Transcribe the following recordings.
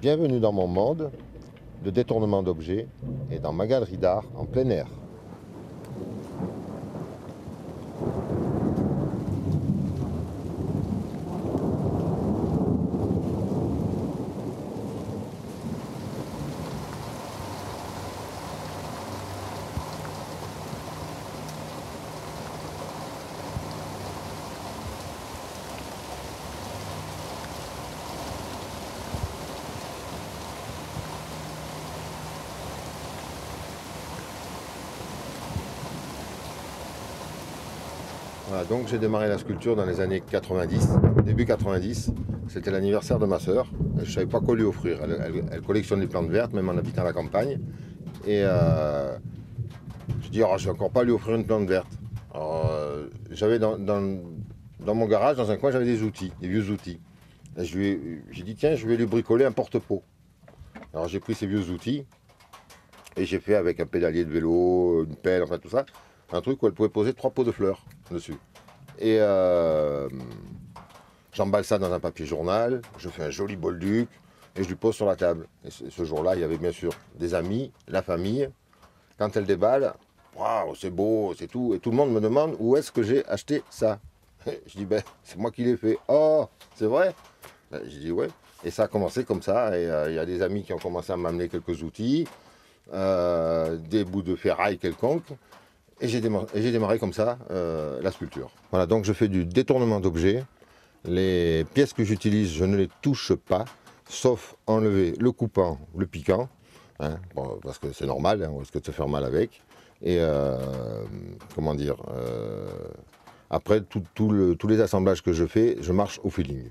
Bienvenue dans mon monde de détournement d'objets et dans ma galerie d'art en plein air. Voilà, donc j'ai démarré la sculpture dans les années 90, début 90. C'était l'anniversaire de ma sœur. Je ne savais pas quoi lui offrir. Elle collectionne les plantes vertes, même en habitant à la campagne. Et je dis, oh, je ne vais encore pas lui offrir une plante verte. Alors, j'avais dans mon garage, dans un coin, j'avais des outils, des vieux outils. J'ai dit, tiens, je vais lui bricoler un porte-pot. Alors j'ai pris ces vieux outils et j'ai fait avec un pédalier de vélo, une pelle, enfin tout ça, un truc où elle pouvait poser 3 pots de fleurs dessus. Et j'emballe ça dans un papier journal, je fais un joli bolduc et je lui pose sur la table. Et ce jour-là, il y avait bien sûr des amis, la famille. Quand elle déballe, waouh, c'est beau, c'est tout. Et tout le monde me demande où est-ce que j'ai acheté ça. Je dis, ben, c'est moi qui l'ai fait. Oh, c'est vrai? Je dis, ouais. Et ça a commencé comme ça. Et il y a des amis qui ont commencé à m'amener quelques outils, des bouts de ferraille quelconques. Et j'ai démarré comme ça la sculpture. Voilà, donc je fais du détournement d'objets. Les pièces que j'utilise, je ne les touche pas, sauf enlever le coupant, le piquant, hein, bon, parce que c'est normal, hein, on risque de se faire mal avec. Et comment dire, après tous les assemblages que je fais, je marche au feeling.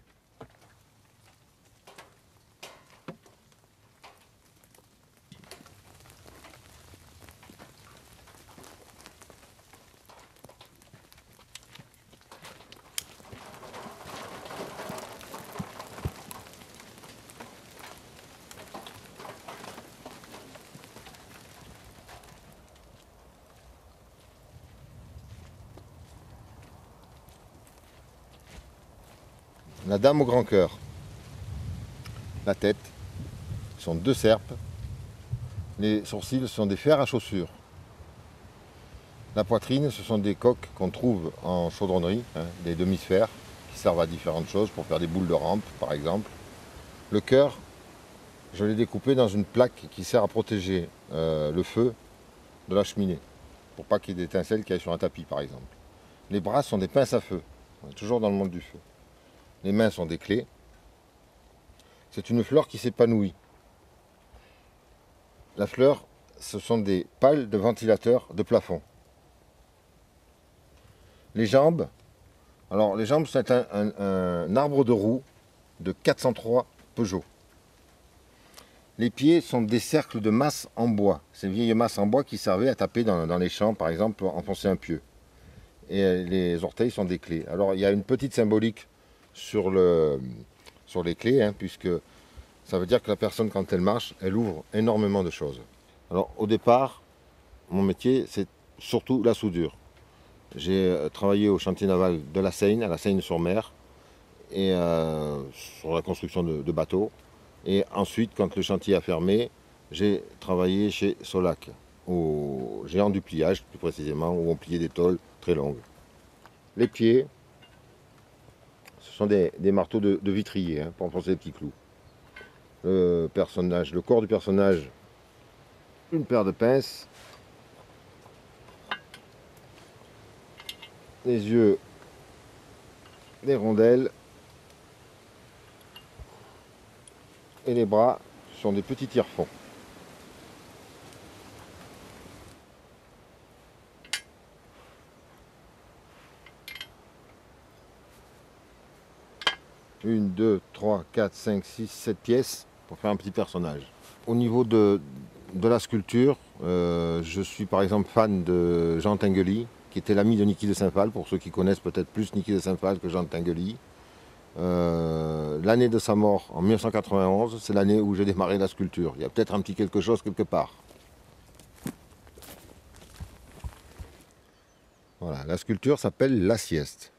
La dame au grand cœur. La tête, ce sont 2 serpes. Les sourcils, ce sont des fers à chaussures. La poitrine, ce sont des coques qu'on trouve en chaudronnerie, hein, des demi-sphères qui servent à différentes choses, pour faire des boules de rampe par exemple. Le cœur, je l'ai découpé dans une plaque qui sert à protéger le feu de la cheminée, pour pas qu'il y ait d'étincelles qui aillent sur un tapis par exemple. Les bras sont des pinces à feu, on est toujours dans le monde du feu. Les mains sont des clés. C'est une fleur qui s'épanouit. La fleur, ce sont des pales de ventilateurs de plafond. Les jambes, alors les jambes, c'est un arbre de roue de 403 Peugeot. Les pieds sont des cercles de masse en bois. Ces vieilles masses en bois qui servaient à taper dans les champs, par exemple, pour enfoncer un pieu. Et les orteils sont des clés. Alors il y a une petite symbolique sur les clés, hein, puisque ça veut dire que la personne, quand elle marche, elle ouvre énormément de choses. Alors au départ, mon métier, c'est surtout la soudure. J'ai travaillé au chantier naval de la Seine, à la Seine-sur-Mer, et sur la construction de bateaux. Et ensuite, quand le chantier a fermé, j'ai travaillé chez Solac, au géant du pliage, plus précisément, où on pliait des tôles très longues. Les pieds, ce sont des marteaux de vitrier, hein, pour enfoncer les petits clous. Le corps du personnage, une paire de pinces. Les yeux, des rondelles. Et les bras sont des petits tire-fonds. Une, 2, 3, 4, 5, 6, 7 pièces pour faire un petit personnage. Au niveau de la sculpture, je suis par exemple fan de Jean Tinguely, qui était l'ami de Niki de Saint-Phal, pour ceux qui connaissent peut-être plus Niki de Saint-Phal que Jean Tinguely. L'année de sa mort, en 1991, c'est l'année où j'ai démarré la sculpture. Il y a peut-être un petit quelque chose quelque part. Voilà, la sculpture s'appelle La Sieste.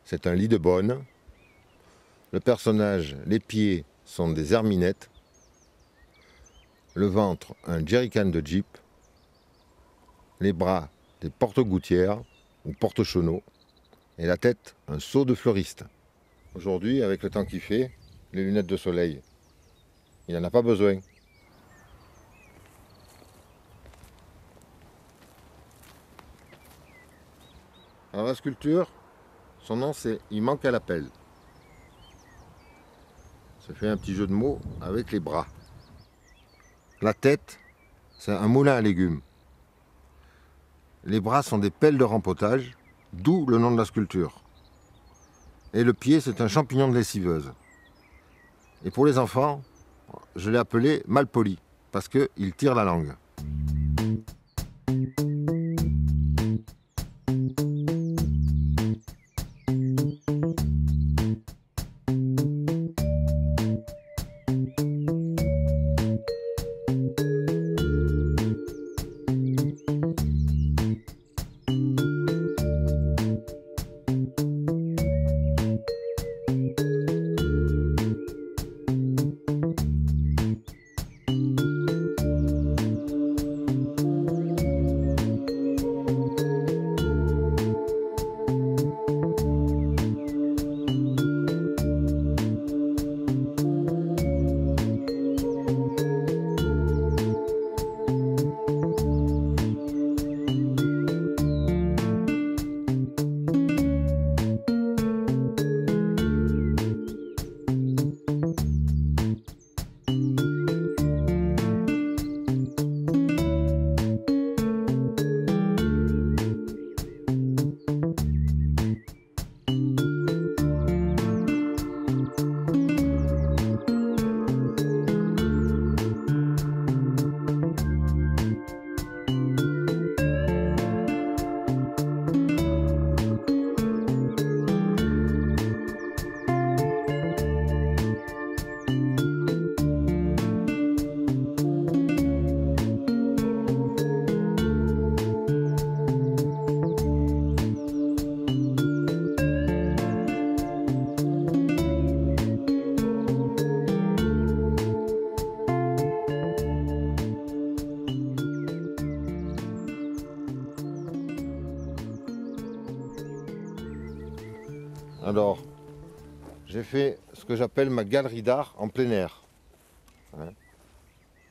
C'est un lit de bonne. Le personnage, les pieds sont des herminettes. le ventre un jerrycan de Jeep, les bras des porte-gouttières ou porte-chenaux et la tête un seau de fleuriste. Aujourd'hui, avec le temps qu'il fait, les lunettes de soleil, il n'en a pas besoin. Alors la sculpture, son nom c'est « Il manque à l'appel ». Ça fait un petit jeu de mots avec les bras. La tête, c'est un moulin à légumes. Les bras sont des pelles de rempotage, d'où le nom de la sculpture. Et le pied, c'est un champignon de lessiveuse. Et pour les enfants, je l'ai appelé Malpoli, parce qu'il tire la langue. Alors, j'ai fait ce que j'appelle ma galerie d'art en plein air. Hein,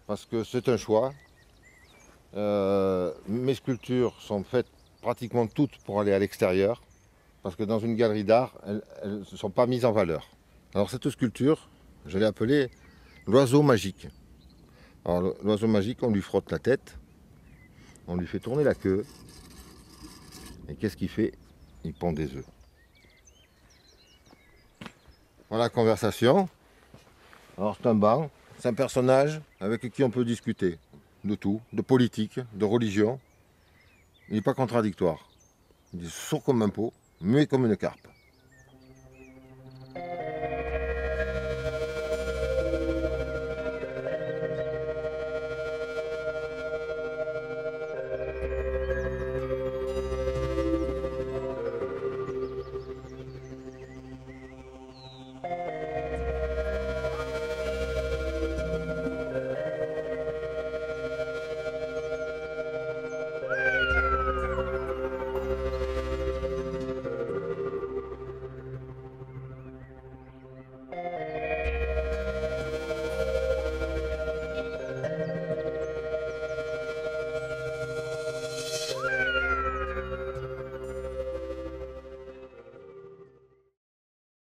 parce que c'est un choix. Mes sculptures sont faites pratiquement toutes pour aller à l'extérieur. Parce que dans une galerie d'art, elles ne sont pas mises en valeur. Alors cette sculpture, je l'ai appelée l'oiseau magique. Alors l'oiseau magique, on lui frotte la tête, on lui fait tourner la queue. Et qu'est-ce qu'il fait? Il pond des œufs. Voilà la conversation. Alors c'est un banc, c'est un personnage avec qui on peut discuter de tout, de politique, de religion. Il n'est pas contradictoire. Il est sourd comme un pot, muet comme une carpe.